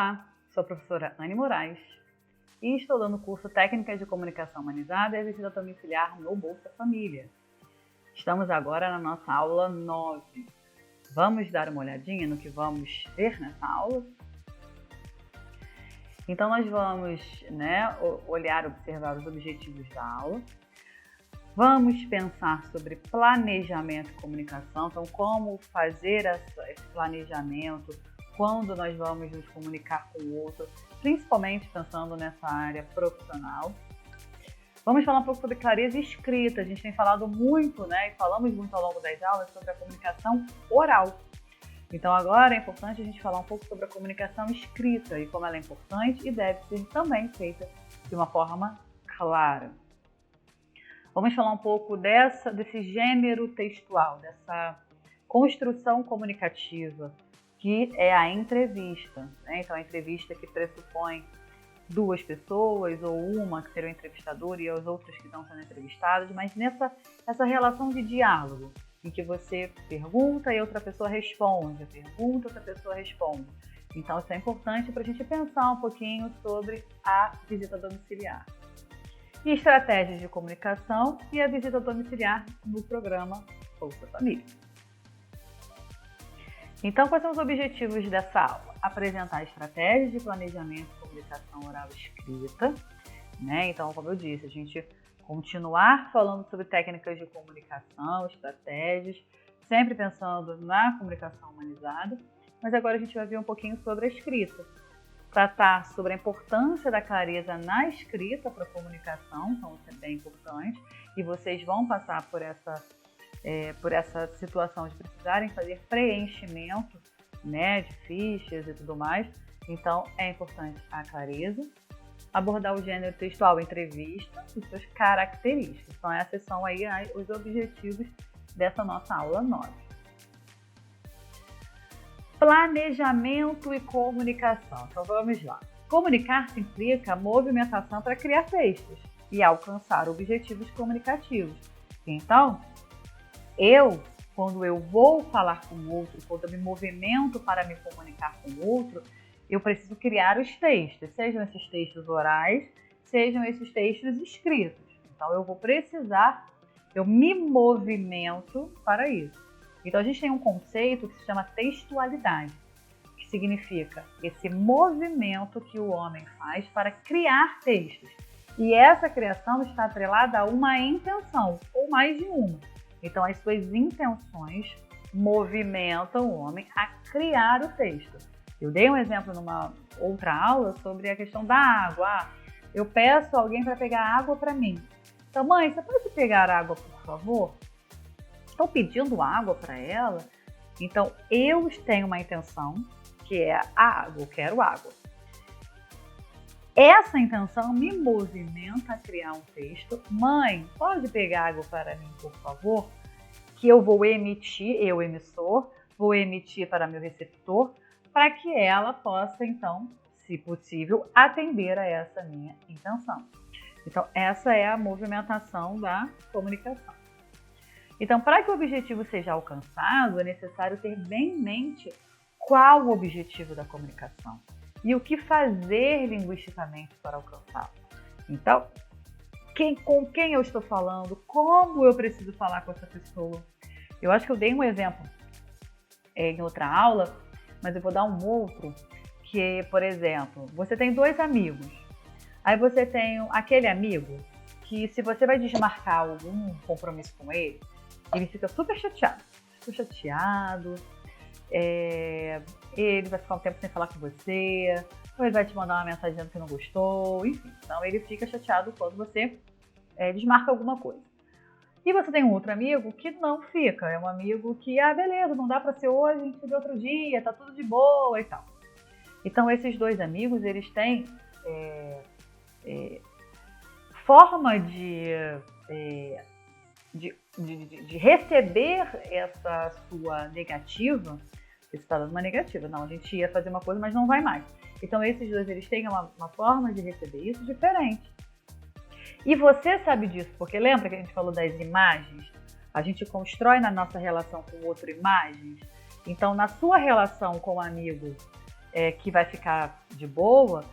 Olá, sou a professora Anne Moraes e estou dando o curso Técnicas de Comunicação Humanizada e Visita Domiciliar no Bolsa Família. Estamos agora na nossa aula 9. Vamos dar uma olhadinha no que vamos ver nessa aula? Então, nós vamos observar os objetivos da aula. Vamos pensar sobre planejamento e comunicação, então como fazer esse planejamento, quando nós vamos nos comunicar com o outro, principalmente pensando nessa área profissional. Vamos falar um pouco sobre clareza escrita. A gente tem falado muito, e falamos muito ao longo das aulas sobre a comunicação oral. Então agora é importante a gente falar um pouco sobre a comunicação escrita e como ela é importante e deve ser também feita de uma forma clara. Vamos falar um pouco desse gênero textual, dessa construção comunicativa, que é a entrevista. Então, a entrevista que pressupõe duas pessoas, ou uma que seria o entrevistador e as outras que estão sendo entrevistadas, mas essa relação de diálogo, em que você pergunta e outra pessoa responde, pergunta e outra pessoa responde. Então, isso é importante para a gente pensar um pouquinho sobre a visita domiciliar. E estratégias de comunicação e a visita domiciliar no programa Bolsa Família. Então, quais são os objetivos dessa aula? Apresentar estratégias de planejamento e comunicação oral escrita. Então, como eu disse, a gente continuar falando sobre técnicas de comunicação, estratégias, sempre pensando na comunicação humanizada, mas agora a gente vai ver um pouquinho sobre a escrita. Tratar sobre a importância da clareza na escrita para a comunicação, então isso é bem importante, e vocês vão passar por essa situação de precisarem fazer preenchimento, de fichas e tudo mais, então é importante a clareza. Abordar o gênero textual, entrevista e suas características. Então essas são aí os objetivos dessa nossa aula 9. Planejamento e comunicação. Então vamos lá. Comunicar-se implica movimentação para criar textos e alcançar objetivos comunicativos. Então, quando eu vou falar com o outro, quando eu me movimento para me comunicar com o outro, eu preciso criar os textos, sejam esses textos orais, sejam esses textos escritos. Então eu me movimento para isso. Então, a gente tem um conceito que se chama textualidade, que significa esse movimento que o homem faz para criar textos. E essa criação está atrelada a uma intenção, ou mais de uma. Então, as suas intenções movimentam o homem a criar o texto. Eu dei um exemplo numa outra aula sobre a questão da água. Eu peço alguém para pegar água para mim. Então, mãe, você pode pegar água, por favor? Estou pedindo água para ela, então eu tenho uma intenção, que é a água, eu quero água. Essa intenção me movimenta a criar um texto. Mãe, pode pegar água para mim, por favor? Que eu vou emitir, eu emissor, vou emitir para meu receptor, para que ela possa, então, se possível, atender a essa minha intenção. Então, essa é a movimentação da comunicação. Então, para que o objetivo seja alcançado, é necessário ter bem em mente qual o objetivo da comunicação e o que fazer linguisticamente para alcançá-lo. Então, com quem eu estou falando, como eu preciso falar com essa pessoa. Eu acho que eu dei um exemplo em outra aula, mas eu vou dar um outro, que, por exemplo, você tem dois amigos. Aí você tem aquele amigo que, se você vai desmarcar algum compromisso com ele fica super chateado. Ele vai ficar um tempo sem falar com você, ou ele vai te mandar uma mensagem dizendo que não gostou, enfim. Então ele fica chateado quando você desmarca alguma coisa. E você tem um outro amigo que não fica, é um amigo que, beleza, não dá para ser hoje, a gente se vê outro dia, tá tudo de boa e tal. Então esses dois amigos, eles têm forma de receber essa sua negativa. Você está dando uma negativa, não, a gente ia fazer uma coisa, mas não vai mais. Então esses dois, eles têm uma forma de receber isso diferente. E você sabe disso, porque lembra que a gente falou das imagens? A gente constrói na nossa relação com o outro imagens. Então, na sua relação com o amigo que vai ficar de boa,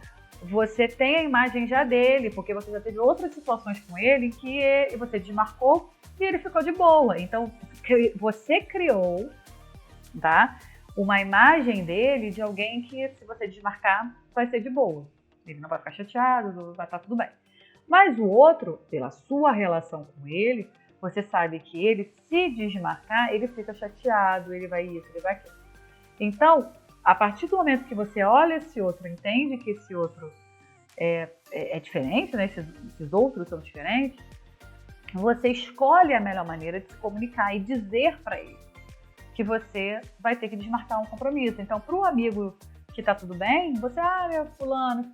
você tem a imagem já dele, porque você já teve outras situações com ele em que você desmarcou e ele ficou de boa. Então, você criou, tá, uma imagem dele de alguém que, se você desmarcar, vai ser de boa. Ele não vai ficar chateado, vai estar tudo bem. Mas o outro, pela sua relação com ele, você sabe que ele, se desmarcar, ele fica chateado, ele vai isso, ele vai aquilo. Então, a partir do momento que você olha esse outro, entende que esse outro é diferente, né? Esses outros são diferentes, você escolhe a melhor maneira de se comunicar e dizer para ele que você vai ter que desmarcar um compromisso. Então, para o amigo que tá tudo bem, você, meu fulano,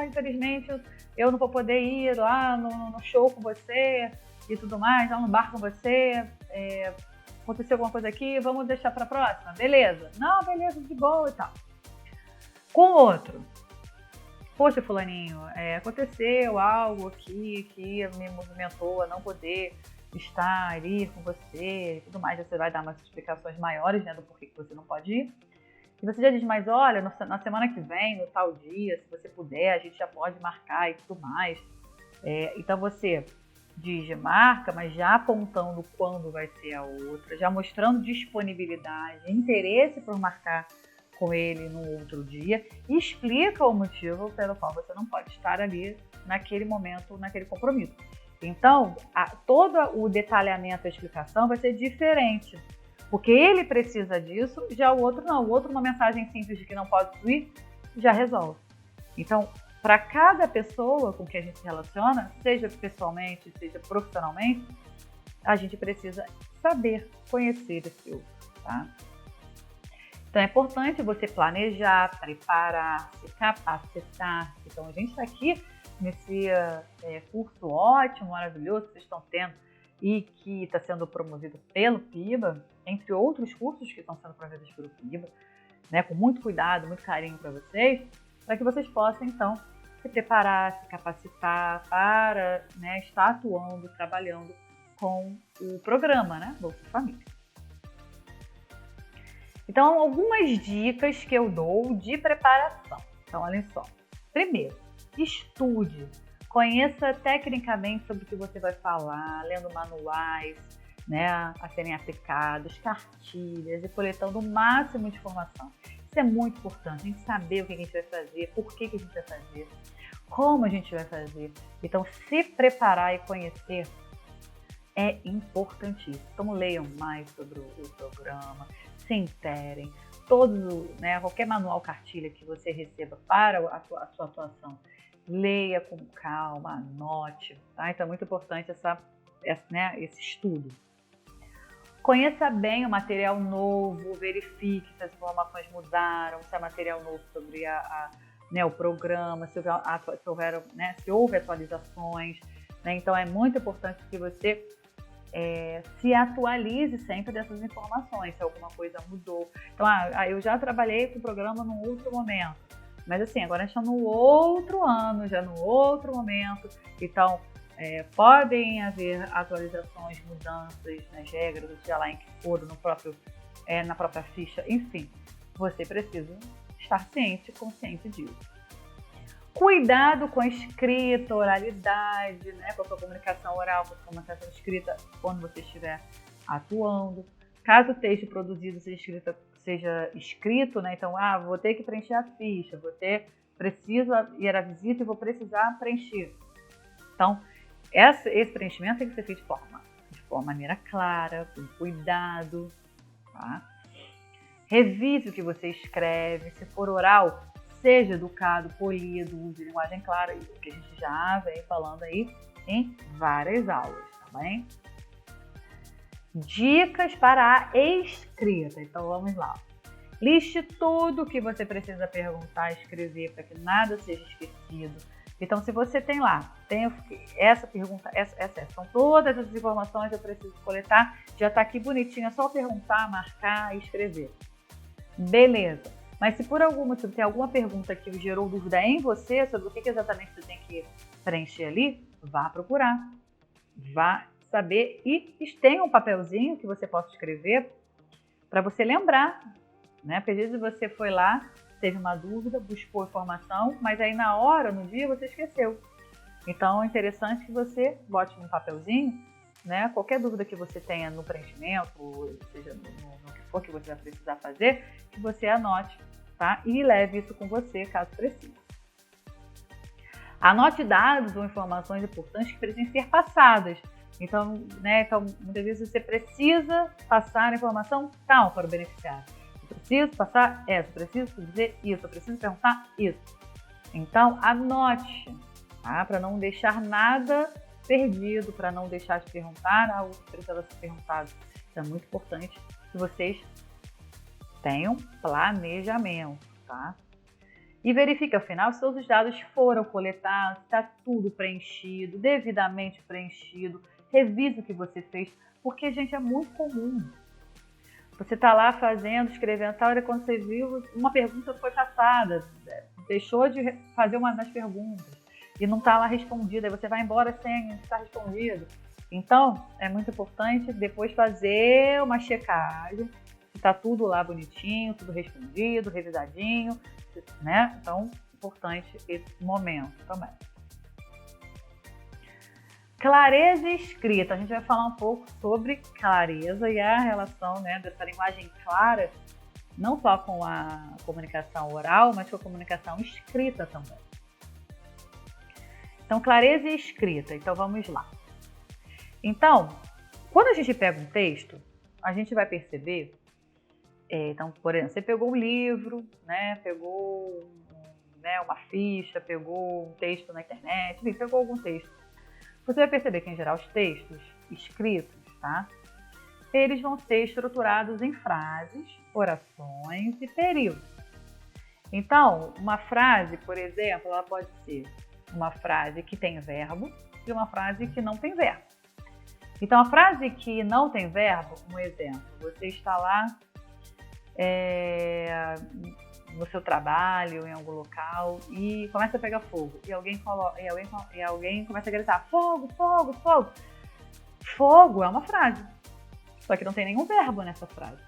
infelizmente eu não vou poder ir lá no show com você e tudo mais, lá no bar com você, aconteceu alguma coisa aqui, vamos deixar para a próxima, beleza? Não, beleza, de boa e tal. Com o outro, poxa, fulaninho, aconteceu algo aqui que me movimentou a não poder estar ali com você e tudo mais, você vai dar umas explicações maiores, né, do porquê que você não pode ir. E você já diz, mas olha, na semana que vem, no tal dia, se você puder, a gente já pode marcar e tudo mais. Então você diz, marca, mas já apontando quando vai ser a outra, já mostrando disponibilidade, interesse por marcar com ele no outro dia, e explica o motivo pelo qual você não pode estar ali naquele momento, naquele compromisso. Então, todo o detalhamento da explicação vai ser diferente, porque ele precisa disso, já o outro não. O outro, uma mensagem simples de que não pode ir, já resolve. Então, para cada pessoa com que a gente se relaciona, seja pessoalmente, seja profissionalmente, a gente precisa saber conhecer esse outro, tá? Então é importante você planejar, preparar, se capacitar. Então a gente está aqui nesse curso ótimo, maravilhoso que vocês estão tendo e que está sendo promovido pelo PIBA, entre outros cursos que estão sendo promovidos pelo PIBA, né, com muito cuidado, muito carinho para que vocês possam então se preparar, se capacitar para, né, estar atuando, trabalhando com o programa, né, Bolsa Família. Então, algumas dicas que eu dou de preparação. Então, olhem só. Primeiro, estude. Conheça tecnicamente sobre o que você vai falar, lendo manuais, né, a serem aplicados, cartilhas e coletando o máximo de informação. Isso é muito importante, a gente saber o que a gente vai fazer, por que a gente vai fazer, como a gente vai fazer. Então, se preparar e conhecer é importantíssimo. Então, leiam mais sobre o programa, se interem, qualquer manual, cartilha que você receba para a sua atuação, leia com calma, anote, tá? Então é muito importante esse estudo. Conheça bem o material novo, verifique se as informações mudaram, se é material novo sobre o programa, se houve atualizações, né? Então é muito importante que você se atualize sempre dessas informações, se alguma coisa mudou. Então, eu já trabalhei com o programa num outro momento, mas assim, agora a gente está no outro ano, já no outro momento, então podem haver atualizações, mudanças nas regras, seja lá em que for, na própria ficha, enfim, você precisa estar consciente disso. Cuidado com a escrita, oralidade, né? Com a sua comunicação oral, com a sua comunicação escrita quando você estiver atuando. Caso o texto produzido seja escrito, né? Então, vou ter que preencher a ficha, preciso ir à visita e vou precisar preencher. Então, esse preenchimento tem que ser feito de maneira clara, com cuidado, tá? Revise o que você escreve, se for oral, seja educado, polido, use linguagem clara, isso que a gente já vem falando aí em várias aulas, tá bem? Dicas para a escrita. Então vamos lá. Liste tudo o que você precisa perguntar, escrever, para que nada seja esquecido. Então, se você tem essa pergunta, são todas as informações que eu preciso coletar, já está aqui bonitinho, é só perguntar, marcar e escrever. Beleza. Mas se por algum motivo tem alguma pergunta que gerou dúvida em você sobre o que exatamente você tem que preencher ali, vá procurar, vá saber e tenha um papelzinho que você possa escrever para você lembrar, né? Porque às vezes você foi lá, teve uma dúvida, buscou informação, mas aí na hora, no dia, você esqueceu. Então é interessante que você bote num papelzinho, né, qualquer dúvida que você tenha no preenchimento, seja no que for que você vai precisar fazer, que você anote, tá? E leve isso com você, caso precise. Anote dados ou informações importantes que precisem ser passadas. Então, muitas vezes você precisa passar a informação tal para o beneficiário. Eu preciso passar essa, eu preciso dizer isso, eu preciso perguntar isso. Então, anote, tá? Para não deixar nada perdido, para não deixar de perguntar algo que precisava ser perguntado. Isso é muito importante que vocês tenham planejamento, tá? E verifique, afinal, se todos os dados foram coletados, se está tudo preenchido, devidamente preenchido. Revise o que você fez, porque, gente, é muito comum. Você está lá fazendo, escrevendo, tal, e quando você viu, uma pergunta foi passada, deixou de fazer uma das perguntas e não está lá respondida, aí você vai embora sem estar respondido. Então, é muito importante depois fazer uma checagem, se está tudo lá bonitinho, tudo respondido, revisadinho, né? Então, importante esse momento também. Clareza e escrita. A gente vai falar um pouco sobre clareza e a relação, né, dessa linguagem clara, não só com a comunicação oral, mas com a comunicação escrita também. Então, clareza e escrita. Então, vamos lá. Então, quando a gente pega um texto, a gente vai perceber, então, por exemplo, você pegou um livro, né, pegou uma ficha, pegou um texto na internet, enfim, pegou algum texto. Você vai perceber que, em geral, os textos escritos, tá? Eles vão ser estruturados em frases, orações e períodos. Então, uma frase, por exemplo, ela pode ser uma frase que tem verbo e uma frase que não tem verbo. Então, a frase que não tem verbo, um exemplo, você está lá no seu trabalho, em algum local, e começa a pegar fogo, e alguém começa a gritar, fogo, fogo, fogo. Fogo é uma frase, só que não tem nenhum verbo nessa frase,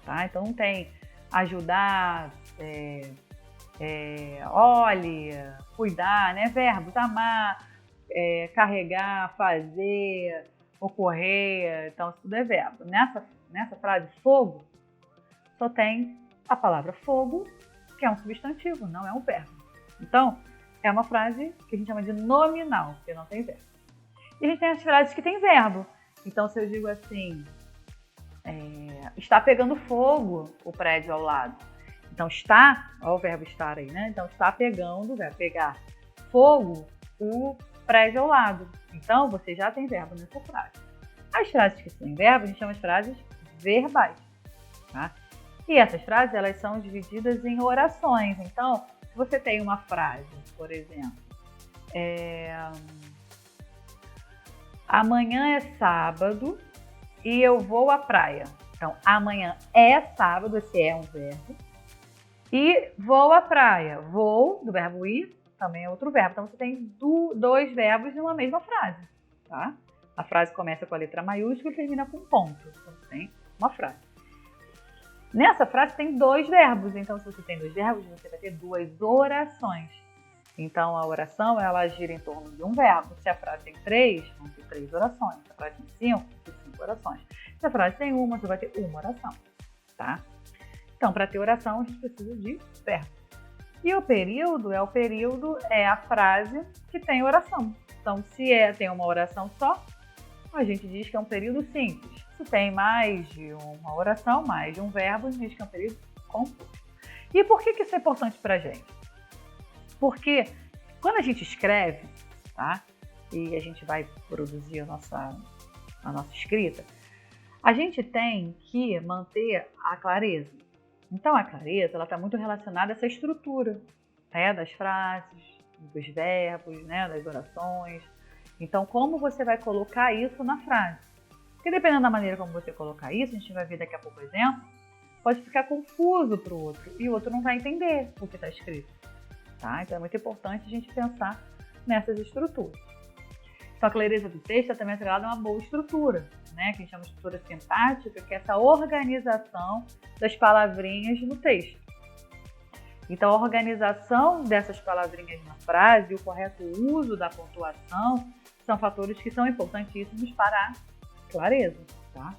tá? Então não tem ajudar, olhe, cuidar, né? Verbos, amar, carregar, fazer, ocorrer, então isso tudo é verbo. Nessa frase, fogo, só tem a palavra fogo, que é um substantivo, não é um verbo. Então, é uma frase que a gente chama de nominal, porque não tem verbo. E a gente tem as frases que tem verbo. Então, se eu digo assim, está pegando fogo o prédio ao lado. Então, está, olha o verbo estar aí, né? Então, está pegando, vai pegar fogo o prédio ao lado. Então, você já tem verbo nessa frase. As frases que têm verbo, a gente chama de frases verbais, tá? E essas frases, elas são divididas em orações. Então, se você tem uma frase, por exemplo, amanhã é sábado e eu vou à praia. Então, amanhã é sábado, esse é um verbo. E vou à praia. Vou, do verbo ir, também é outro verbo. Então, você tem dois verbos numa mesma frase, tá? A frase começa com a letra maiúscula e termina com ponto. Então, você tem uma frase. Nessa frase tem dois verbos, então se você tem dois verbos, você vai ter duas orações. Então a oração, ela gira em torno de um verbo. Se a frase tem três, vão ter três orações. Se a frase tem cinco, vão ter cinco orações. Se a frase tem uma, você vai ter uma oração, tá? Então, para ter oração, a gente precisa de verbo. E o período é a frase que tem oração. Então, se tem uma oração só, a gente diz que é um período simples. Se tem mais de uma oração, mais de um verbo, a gente diz que é um período composto. E por que isso é importante para a gente? Porque quando a gente escreve, tá? E a gente vai produzir a nossa escrita, a gente tem que manter a clareza. Então, a clareza está muito relacionada a essa estrutura, né? Das frases, dos verbos, né? Das orações. Então, como você vai colocar isso na frase? Porque dependendo da maneira como você colocar isso, a gente vai ver daqui a pouco o exemplo, pode ficar confuso para o outro e o outro não vai entender o que está escrito, tá? Então é muito importante a gente pensar nessas estruturas. Então a clareza do texto é também atrelada a uma boa estrutura, né? Que a gente chama de estrutura sintática, que é essa organização das palavrinhas no texto. Então, a organização dessas palavrinhas na frase e o correto uso da pontuação são fatores que são importantíssimos para a clareza, tá?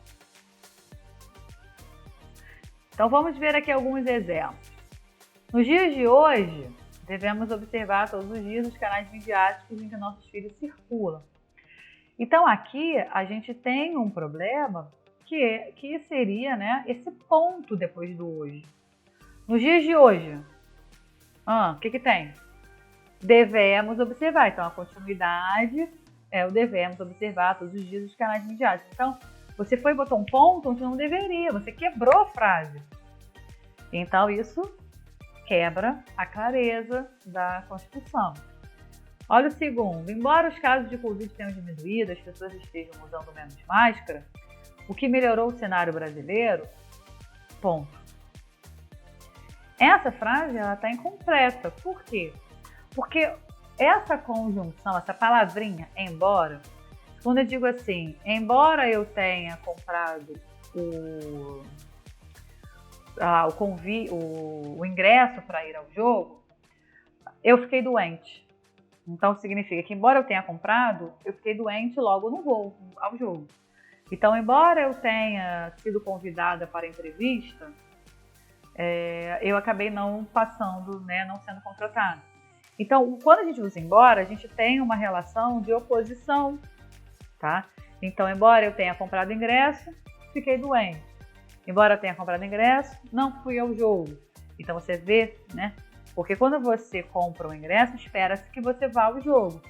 Então, vamos ver aqui alguns exemplos. Nos dias de hoje, devemos observar todos os dias os canais midiáticos em que nossos filhos circulam. Então, aqui a gente tem um problema que seria, né, esse ponto depois do hoje. Nos dias de hoje, o que tem? Devemos observar. Então, a continuidade é o devemos observar todos os dias os canais midiáticos. Então, você foi e botou um ponto onde não deveria, você quebrou a frase. Então, isso quebra a clareza da Constituição. Olha o segundo. Embora os casos de Covid tenham diminuído, as pessoas estejam usando menos máscara, o que melhorou o cenário brasileiro? Ponto. Essa frase está incompleta. Por quê? Porque essa conjunção, essa palavrinha, embora, quando eu digo assim, embora eu tenha comprado o ingresso para ir ao jogo, eu fiquei doente. Então significa que, embora eu tenha comprado, eu fiquei doente, logo não vou ao jogo. Então, embora eu tenha sido convidada para a entrevista, eu acabei não passando, né, não sendo contratada. Então, quando a gente usa embora, a gente tem uma relação de oposição, tá? Então, embora eu tenha comprado ingresso, fiquei doente. Embora eu tenha comprado ingresso, não fui ao jogo. Então, você vê, né? Porque quando você compra um ingresso, espera-se que você vá ao jogo.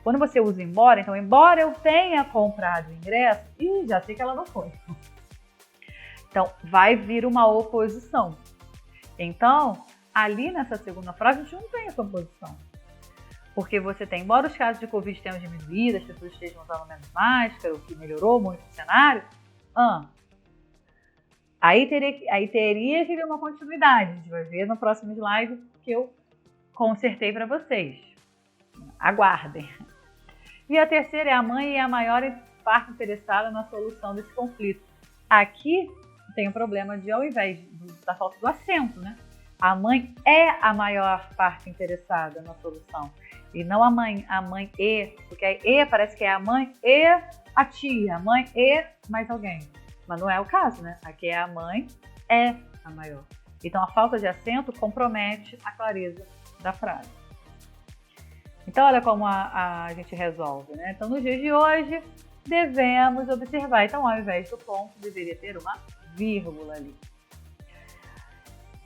Quando você usa embora, então, embora eu tenha comprado o ingresso, já sei que ela não foi. Então, vai vir uma oposição. Então, ali nessa segunda frase, a gente não tem essa oposição. Porque você tem, embora os casos de Covid tenham diminuído, as pessoas estejam usando menos máscara, o que melhorou muito o cenário, aí teria que vir uma continuidade. A gente vai ver no próximo slide que eu consertei para vocês. Aguardem. E a terceira é a mãe e a maior parte interessada na solução desse conflito. Aqui tem um problema de, ao invés da falta do acento, né? A mãe é a maior parte interessada na solução. E não a mãe e, porque a e parece que é a mãe e a tia, a mãe e mais alguém. Mas não é o caso, né? Aqui é a mãe é a maior. Então a falta de acento compromete a clareza da frase. Então olha como a gente resolve, né? Então nos dias de hoje devemos observar. Então ao invés do ponto deveria ter uma vírgula ali.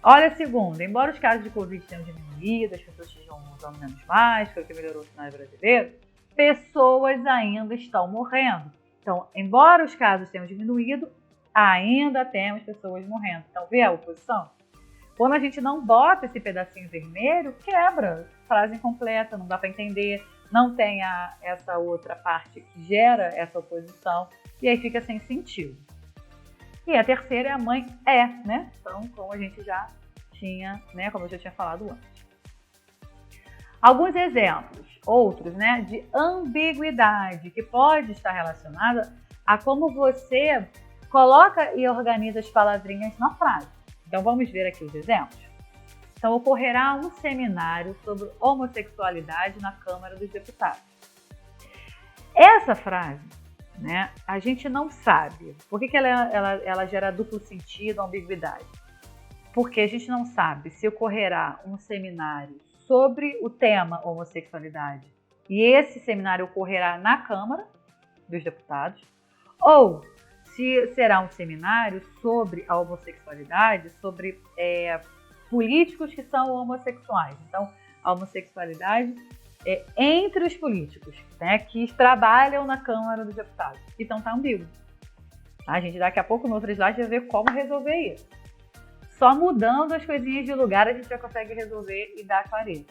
Olha a segunda. Embora os casos de Covid tenham diminuído, as pessoas estejam usando menos máscara, o que melhorou o cenário brasileiro, pessoas ainda estão morrendo. Então, embora os casos tenham diminuído, ainda temos pessoas morrendo. Então, vê a oposição? Quando a gente não bota esse pedacinho vermelho, quebra. Frase incompleta, não dá para entender, não tem essa outra parte que gera essa oposição, e aí fica sem sentido. E a terceira é a mãe é, né? Então, como a gente já tinha, né? Como eu já tinha falado antes. Alguns exemplos, outros, né? De ambiguidade, que pode estar relacionada a como você coloca e organiza as palavrinhas na frase. Então, vamos ver aqui os exemplos. Então, ocorrerá um seminário sobre homossexualidade na Câmara dos Deputados. Essa frase, né, a gente não sabe. Por que ela gera duplo sentido, ambiguidade? Porque a gente não sabe se ocorrerá um seminário sobre o tema homossexualidade e esse seminário ocorrerá na Câmara dos Deputados, ou se será um seminário sobre a homossexualidade, sobre políticos que são homossexuais. Então, a homossexualidade é entre os políticos, né, que trabalham na Câmara dos Deputados. Então, tá ambíguo. A gente daqui a pouco no outro slide vai ver como resolver isso. Só mudando as coisinhas de lugar a gente já consegue resolver e dar clareza.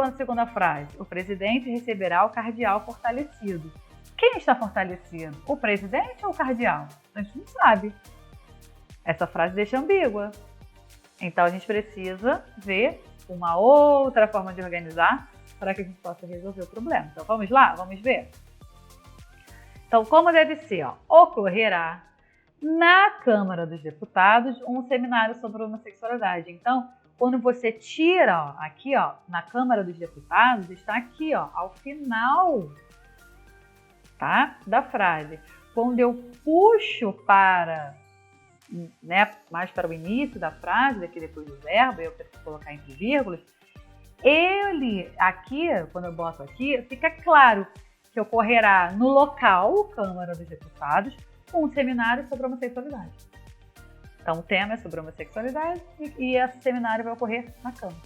A segunda frase. O presidente receberá o cardeal fortalecido. Quem está fortalecido? O presidente ou o cardeal? A gente não sabe. Essa frase deixa ambígua. Então a gente precisa ver uma outra forma de organizar para que a gente possa resolver o problema. Então vamos lá? Vamos ver? Então como deve ser? Ocorrerá na Câmara dos Deputados um seminário sobre homossexualidade. Então quando você tira, ó, aqui, ó, na Câmara dos Deputados, está aqui, ó, ao final, tá, da frase. Quando eu puxo para, né, mais para o início da frase, aqui depois do verbo, eu preciso colocar entre vírgulas, ele, aqui, quando eu boto aqui, fica claro que ocorrerá no local, Câmara dos Deputados, um seminário sobre homossexualidade. Então, o tema é sobre homossexualidade e esse seminário vai ocorrer na Câmara.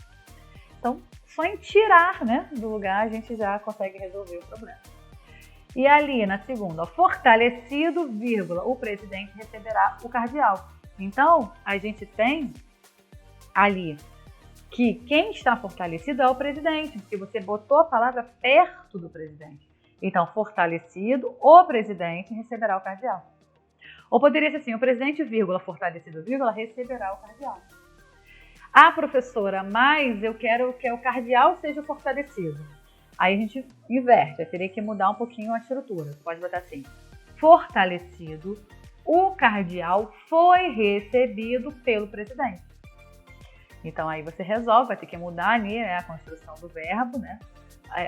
Então, só em tirar, né, do lugar a gente já consegue resolver o problema. E ali, na segunda, ó, fortalecido, vírgula, o presidente receberá o cardeal. Então, a gente tem ali que quem está fortalecido é o presidente, porque você botou a palavra perto do presidente. Então, fortalecido, o presidente receberá o cardeal. Ou poderia ser assim, o presidente, vírgula, fortalecido, vírgula, receberá o cardeal. Ah, professora, mas eu quero que o cardeal seja fortalecido. Aí a gente inverte, eu teria que mudar um pouquinho a estrutura. Você pode botar assim, fortalecido, o cardeal foi recebido pelo presidente. Então aí você resolve, vai ter que mudar ali, né, a construção do verbo, né?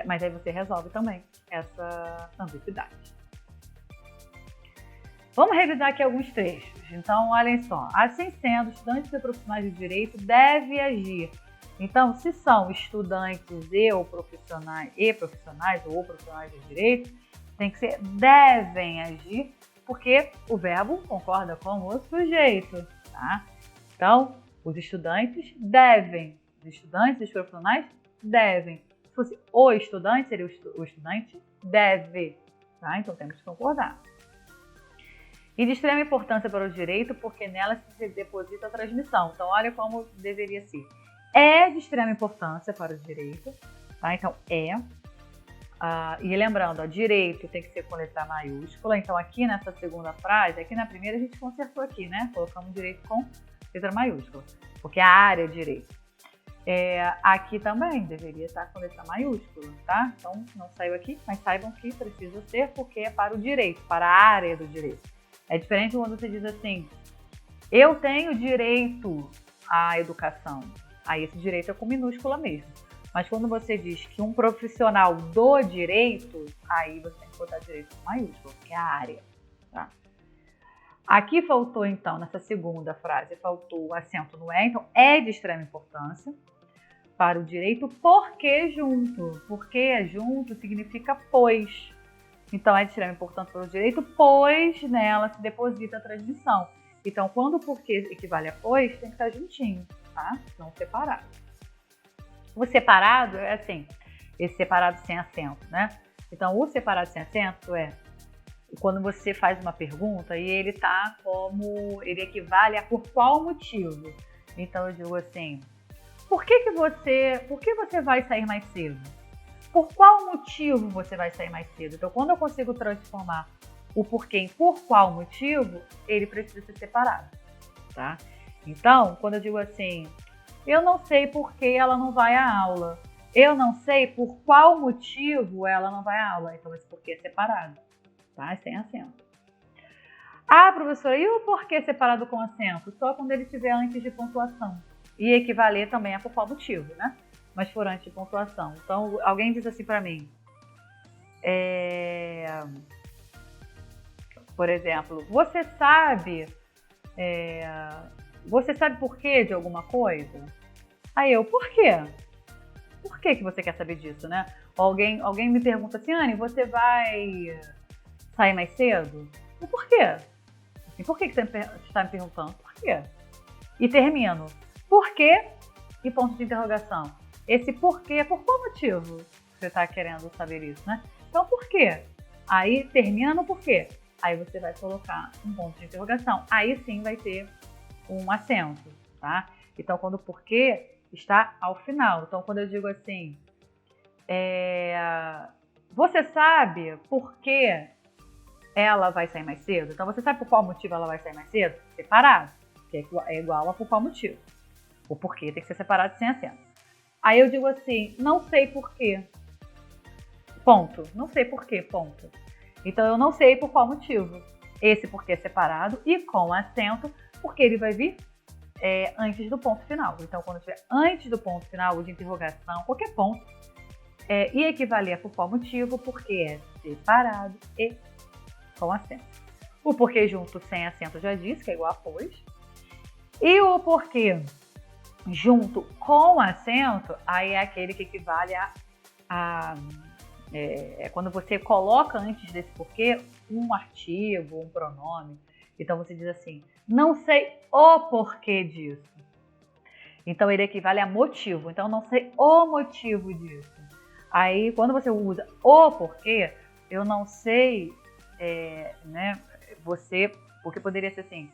Mas aí você resolve também essa ambiguidade. Vamos revisar aqui alguns trechos. Então, olhem só. Assim sendo, estudantes e profissionais de direito devem agir. Então, se são estudantes ou profissionais ou profissionais de direito, tem que ser devem agir, porque o verbo concorda com o sujeito, tá? Então, os estudantes devem. Os estudantes e os profissionais devem. Se fosse o estudante, seria o estudante deve, tá? Então, temos que concordar. E de extrema importância para o direito, porque nela se deposita a transmissão. Então, olha como deveria ser. É de extrema importância para o direito, tá? Então, é. E lembrando, ó, direito tem que ser com letra maiúscula. Então, aqui nessa segunda frase, aqui na primeira a gente consertou aqui, né? Colocamos direito com letra maiúscula, porque a área é direito. Aqui também deveria estar com letra maiúscula, tá? Então, não saiu aqui, mas saibam que precisa ser, porque é para o direito, para a área do direito. É diferente quando você diz assim, eu tenho direito à educação. Aí esse direito é com minúscula mesmo. Mas quando você diz que um profissional do direito, aí você tem que botar direito com maiúscula, que é a área. Tá? Aqui faltou então, nessa segunda frase, faltou o acento no é. Então, é de extrema importância para o direito porque junto. Porque junto significa pois. Então, é de extrema importância para o direito, pois nela se deposita a transmissão. Então, quando o porquê equivale a pois, tem que estar juntinho, tá? Não separado. O separado é assim, esse separado sem acento, né? Então, o separado sem acento é quando você faz uma pergunta e ele tá como, ele equivale a por qual motivo. Então, eu digo assim, por que você vai sair mais cedo? Por qual motivo você vai sair mais cedo? Então, quando eu consigo transformar o porquê em por qual motivo, ele precisa ser separado, tá? Então, quando eu digo assim, eu não sei por que ela não vai à aula. Eu não sei por qual motivo ela não vai à aula. Então, esse porquê é separado, tá? Sem acento. Ah, professora, e o porquê separado com acento? Só quando ele estiver antes de pontuação. E equivaler também a por qual motivo, né? Mas for antes de pontuação. Então, alguém diz assim para mim, por exemplo, você sabe por quê de alguma coisa? Aí eu, por quê? Por que você quer saber disso, né? Alguém me pergunta assim, Anne, você vai sair mais cedo? E por quê? Assim, por que você está me perguntando? Por quê? E termino, por quê? E ponto de interrogação. Esse porquê, por qual motivo você está querendo saber isso, né? Então, por quê? Aí termina no porquê. Aí você vai colocar um ponto de interrogação. Aí sim vai ter um acento, tá? Então, quando o porquê está ao final. Então, quando eu digo assim, você sabe por que ela vai sair mais cedo? Então, você sabe por qual motivo ela vai sair mais cedo? Separado, que é igual a por qual motivo. O porquê tem que ser separado sem acento. Aí eu digo assim, não sei por quê. Ponto. Não sei por quê, ponto. Então, eu não sei por qual motivo. Esse porquê é separado e com acento, porque ele vai vir antes do ponto final. Então, quando estiver antes do ponto final, ou de interrogação, qualquer ponto, e equivaler a por qual motivo, porque é separado e com acento. O porquê junto sem acento já disse, que é igual a pois. E o porquê junto com acento, aí é aquele que equivale quando você coloca antes desse porquê um artigo, um pronome. Então você diz assim, não sei o porquê disso. Então ele equivale a motivo. Então não sei o motivo disso. Aí quando você usa o porquê, eu não sei, porque poderia ser assim,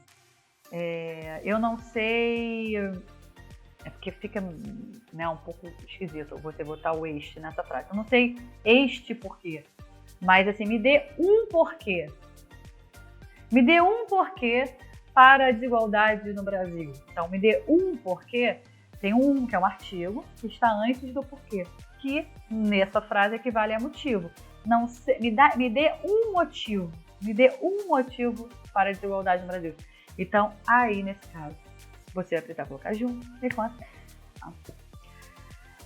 eu não sei, porque fica um pouco esquisito você botar o este nessa frase. Eu não sei este porquê, mas assim, me dê um porquê. Me dê um porquê para a desigualdade no Brasil. Então, me dê um porquê, tem que é um artigo, que está antes do porquê, que nessa frase equivale a motivo. Não sei, me dê um motivo. Me dê um motivo para a desigualdade no Brasil. Então, aí, nesse caso, você vai precisar colocar junto e com acento. Tá?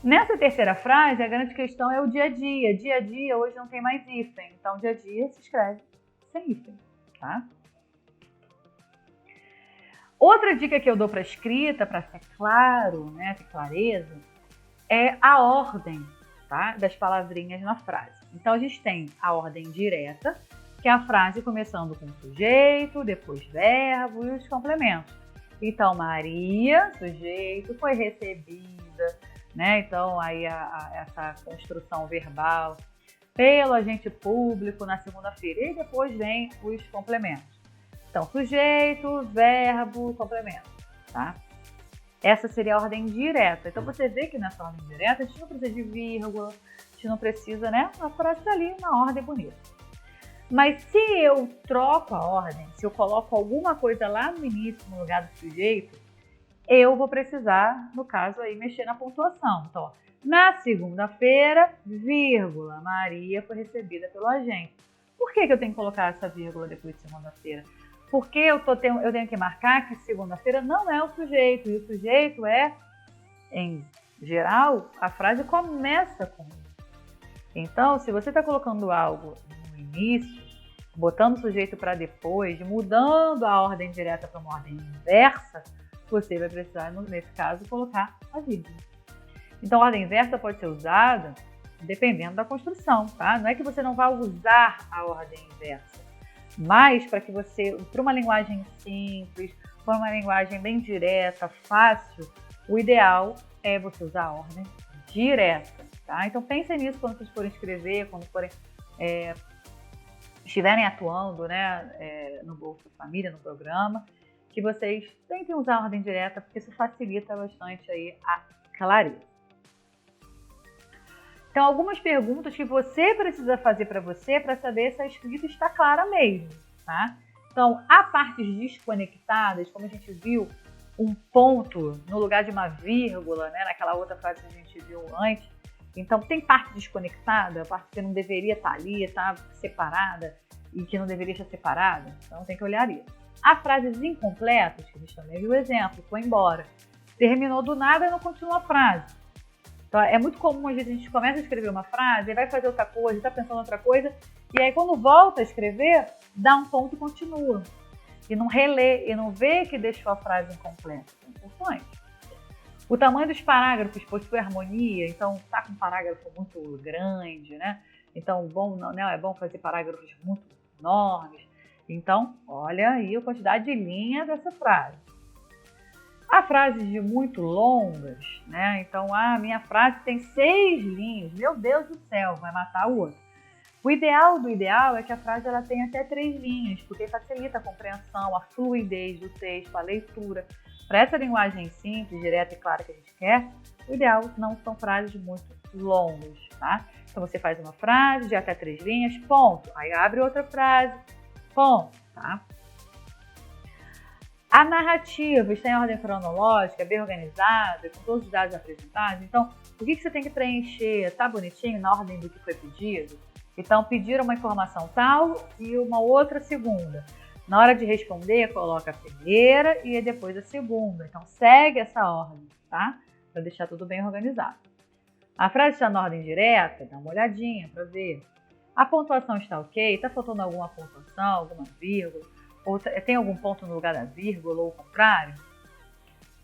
Nessa terceira frase, a grande questão é o dia a dia. Dia a dia, hoje não tem mais hífen. Então, dia a dia se escreve sem hífen. Tá? Outra dica que eu dou para a escrita, para ser claro, ter clareza, é a ordem, tá, das palavrinhas na frase. Então, a gente tem a ordem direta, que é a frase começando com sujeito, depois verbo e os complementos. Então, Maria, sujeito, foi recebida, Então, aí essa construção verbal pelo agente público na segunda-feira. E depois vem os complementos. Então, sujeito, verbo, complemento, tá? Essa seria a ordem direta. Então, você vê que nessa ordem direta a gente não precisa de vírgula, a gente não precisa, a frase está ali na ordem bonita. Mas se eu troco a ordem, se eu coloco alguma coisa lá no início, no lugar do sujeito, eu vou precisar, no caso aí, mexer na pontuação. Então, ó, na segunda-feira, vírgula, Maria foi recebida pelo agente. Por que eu tenho que colocar essa vírgula depois de segunda-feira? Porque eu tenho que marcar que segunda-feira não é o sujeito, e o sujeito em geral, a frase começa com isso. Então, se você está colocando algo no início, botando o sujeito para depois, mudando a ordem direta para uma ordem inversa, você vai precisar, nesse caso, colocar a vírgula. Então, a ordem inversa pode ser usada dependendo da construção, tá? Não é que você não vai usar a ordem inversa, mas para uma linguagem simples, para uma linguagem bem direta, fácil, o ideal é você usar a ordem direta, tá? Então pensem nisso quando vocês forem escrever, quando estiverem atuando, no Bolsa Família, no programa, que vocês tentem usar a ordem direta, porque isso facilita bastante aí a clareza. Então, algumas perguntas que você precisa fazer para você para saber se a escrita está clara mesmo, tá? Então, há partes desconectadas, como a gente viu, um ponto no lugar de uma vírgula, naquela outra frase que a gente viu antes. Então, tem parte desconectada, a parte que não deveria estar ali, está separada e que não deveria estar separada. Então, tem que olhar isso. Há frases incompletas, que a gente também viu o exemplo, foi embora. Terminou do nada e não continua a frase. Então, é muito comum, às vezes, a gente começa a escrever uma frase, vai fazer outra coisa, está pensando em outra coisa, e aí quando volta a escrever, dá um ponto e continua. E não relê, e não vê que deixou a frase incompleta. É importante. O tamanho dos parágrafos possui harmonia, então está com um parágrafo muito grande, Então, é bom fazer parágrafos muito enormes. Então, olha aí a quantidade de linhas dessa frase. Há frases de muito longas, Então, minha frase tem 6 linhas. Meu Deus do céu, vai matar o outro. O ideal do ideal é que a frase ela tenha até 3 linhas, porque facilita a compreensão, a fluidez do texto, a leitura. Para essa linguagem simples, direta e clara que a gente quer, o ideal não são frases muito longas, tá? Então, você faz uma frase de até 3 linhas, ponto. Aí abre outra frase, ponto, tá? A narrativa está em ordem cronológica, bem organizada, com todos os dados apresentados. Então, o que você tem que preencher? Está bonitinho na ordem do que foi pedido? Então, pediram uma informação tal e uma outra segunda. Na hora de responder, coloca a primeira e depois a segunda. Então, segue essa ordem, tá? Para deixar tudo bem organizado. A frase está na ordem direta, dá uma olhadinha para ver. A pontuação está ok? Está faltando alguma pontuação, alguma vírgula? Ou tem algum ponto no lugar da vírgula ou o contrário?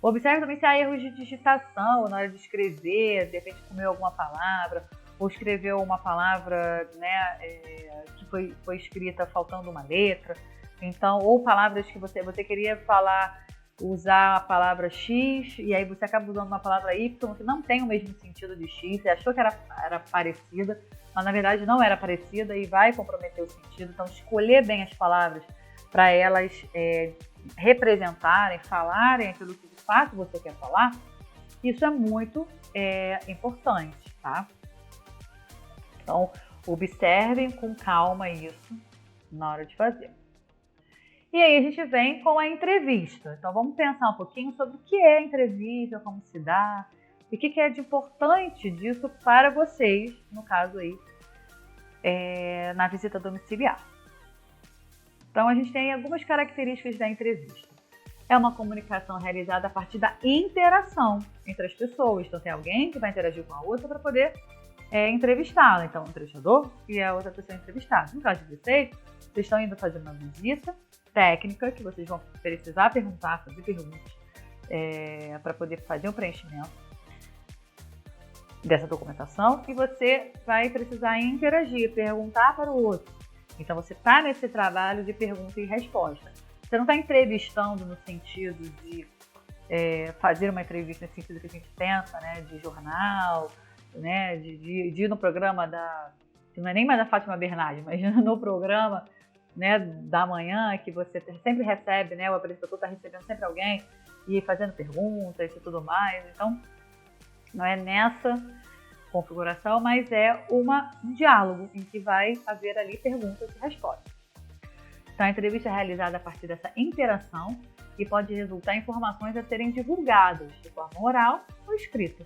Observe também se há erros de digitação na hora de escrever, de repente comeu alguma palavra, ou escreveu uma palavra, né, que foi escrita faltando uma letra. Então, ou palavras que você queria usar a palavra X, e aí você acaba usando uma palavra Y que não tem o mesmo sentido de X, você achou que era parecida, mas na verdade não era parecida e vai comprometer o sentido. Então, escolher bem as palavras para elas representarem, falarem aquilo que de fato você quer falar, isso é muito importante, tá? Então, observem com calma isso na hora de fazer. E aí a gente vem com a entrevista. Então, vamos pensar um pouquinho sobre o que é a entrevista, como se dá, e o que é de importante disso para vocês, no caso aí, na visita domiciliar. Então, a gente tem algumas características da entrevista. É uma comunicação realizada a partir da interação entre as pessoas. Então, tem alguém que vai interagir com a outra para poder entrevistá-la. Então, o entrevistador e a outra pessoa entrevistada. No caso de vocês estão indo fazer uma visita técnica, que vocês vão precisar fazer perguntas para poder fazer o preenchimento dessa documentação, e você vai precisar interagir, perguntar para o outro. Então, você está nesse trabalho de pergunta e resposta. Você não está entrevistando no sentido de fazer uma entrevista nesse sentido que a gente pensa, né, de jornal, né, de ir no programa não é nem mais da Fátima Bernardes, mas no programa, né, da manhã, que você sempre recebe, né, o apresentador está recebendo sempre alguém e fazendo perguntas e tudo mais. Então, não é nessa configuração, mas é um diálogo em que vai haver ali perguntas e respostas. Então, a entrevista é realizada a partir dessa interação e pode resultar em informações a serem divulgadas de forma oral ou escrita.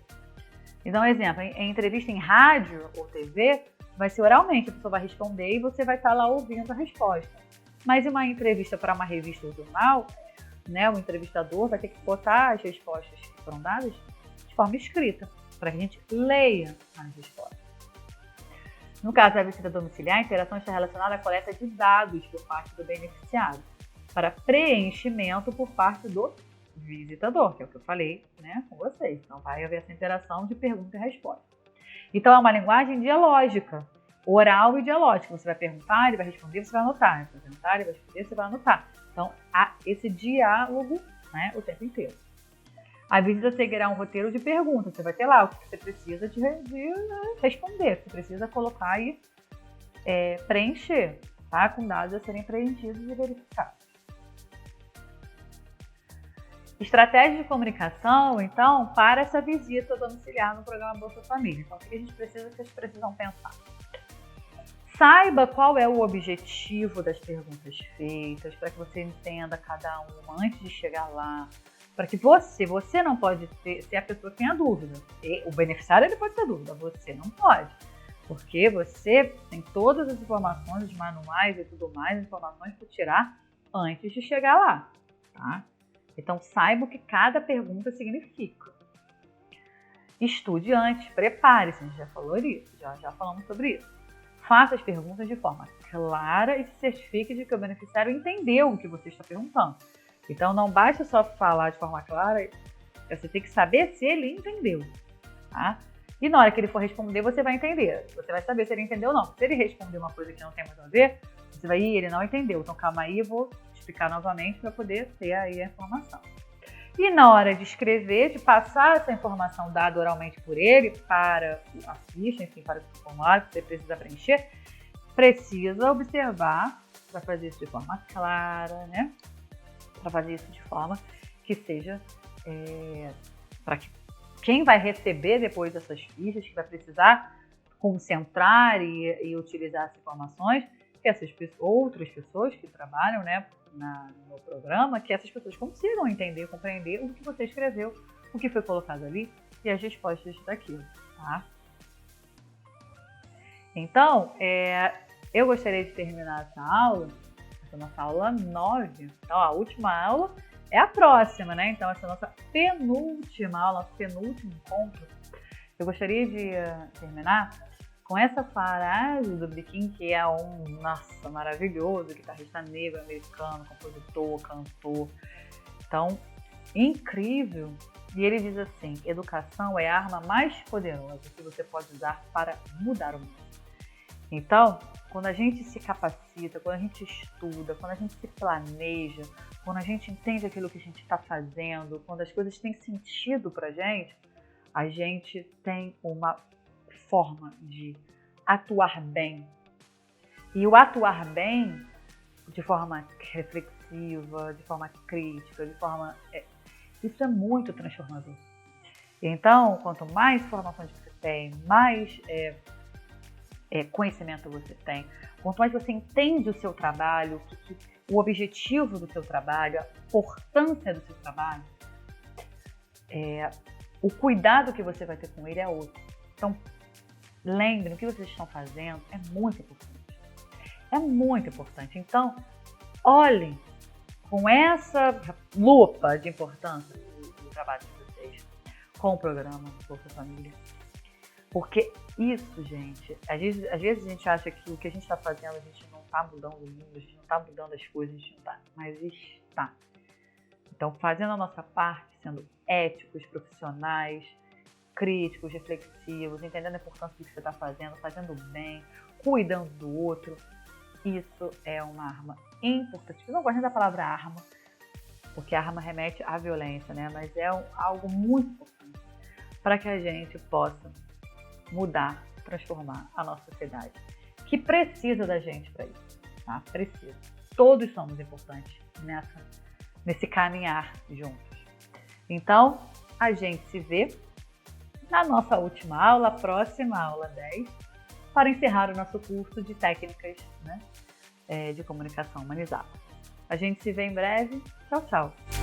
Então, exemplo, em entrevista em rádio ou TV, vai ser oralmente, a pessoa vai responder e você vai estar lá ouvindo a resposta. Mas em uma entrevista para uma revista ou jornal, né, o entrevistador vai ter que botar as respostas que foram dadas de forma escrita, para que a gente leia as respostas. No caso da visita domiciliar, a interação está relacionada à coleta de dados por parte do beneficiário, para preenchimento por parte do visitador, que é o que eu falei, né, com vocês. Então, vai haver essa interação de pergunta e resposta. Então, é uma linguagem dialógica, oral e dialógica. Você vai perguntar, ele vai responder, você vai anotar. Ele vai perguntar, ele vai responder, você vai anotar. Então, há esse diálogo, né, o tempo inteiro. A visita seguirá um roteiro de perguntas. Você vai ter lá o que você precisa de responder. Você precisa colocar e preencher, tá? Com dados a serem preenchidos e verificados. Estratégia de comunicação, então, para essa visita domiciliar no programa Bolsa Família. Então, o que a gente precisa, que vocês precisam pensar? Saiba qual é o objetivo das perguntas feitas, para que você entenda cada uma antes de chegar lá. Para que você não pode ser a pessoa que tem a dúvida. O beneficiário ele pode ter dúvida, você não pode. Porque você tem todas as informações, os manuais e tudo mais, informações para tirar antes de chegar lá, tá? Então, saiba o que cada pergunta significa. Estude antes, prepare-se, a gente já falou isso, já falamos sobre isso. Faça as perguntas de forma clara e se certifique de que o beneficiário entendeu o que você está perguntando. Então, não basta só falar de forma clara, você tem que saber se ele entendeu, tá? E na hora que ele for responder, você vai entender. Você vai saber se ele entendeu ou não. Se ele responder uma coisa que não tem mais a ver, você vai, ele não entendeu. Então, calma aí, eu vou explicar novamente para poder ter aí a informação. E na hora de escrever, de passar essa informação dada oralmente por ele para a ficha, enfim, para o formulário que você precisa preencher, precisa observar para fazer isso de forma clara, né? Para fazer isso de forma que seja para que quem vai receber depois essas fichas, que vai precisar concentrar e utilizar essas informações, que essas outras pessoas que trabalham, né, no programa, que essas pessoas consigam entender, compreender o que você escreveu, o que foi colocado ali e as respostas daquilo, tá? Então, eu gostaria de terminar essa aula essa nossa aula 9. Então, a última aula é a próxima, né? Então, essa é a nossa penúltima aula, nosso penúltimo encontro. Eu gostaria de terminar com essa frase do Biquim, que é nossa, maravilhoso, guitarrista negro, americano, compositor, cantor. Então, incrível. E ele diz assim: educação é a arma mais poderosa que você pode usar para mudar o mundo. Então, quando a gente se capacita, quando a gente estuda, quando a gente se planeja, quando a gente entende aquilo que a gente está fazendo, quando as coisas têm sentido para a gente tem uma forma de atuar bem. E o atuar bem, de forma reflexiva, de forma crítica, isso é muito transformador. Então, quanto mais informações você tem, mais conhecimento você tem, quanto mais você entende o seu trabalho, o objetivo do seu trabalho, a importância do seu trabalho, o cuidado que você vai ter com ele é outro. Então, lembrem, o que vocês estão fazendo é muito importante. É muito importante. Então, olhem com essa lupa de importância do trabalho de vocês com o programa Bolsa Família. Porque isso, gente, às vezes a gente acha que o que a gente está fazendo, a gente não está mudando o mundo, a gente não está mudando as coisas, a gente não está, mas está. Então, fazendo a nossa parte, sendo éticos, profissionais, críticos, reflexivos, entendendo a importância do que você está fazendo bem, cuidando do outro, isso é uma arma importante. Eu não gosto da palavra arma, porque arma remete à violência, né? Mas é algo muito importante para que a gente possa mudar, transformar a nossa sociedade, que precisa da gente para isso, tá? Precisa. Todos somos importantes nesse caminhar juntos. Então, a gente se vê na nossa última aula, a próxima aula 10, para encerrar o nosso curso de técnicas, né, de comunicação humanizada. A gente se vê em breve. Tchau, tchau!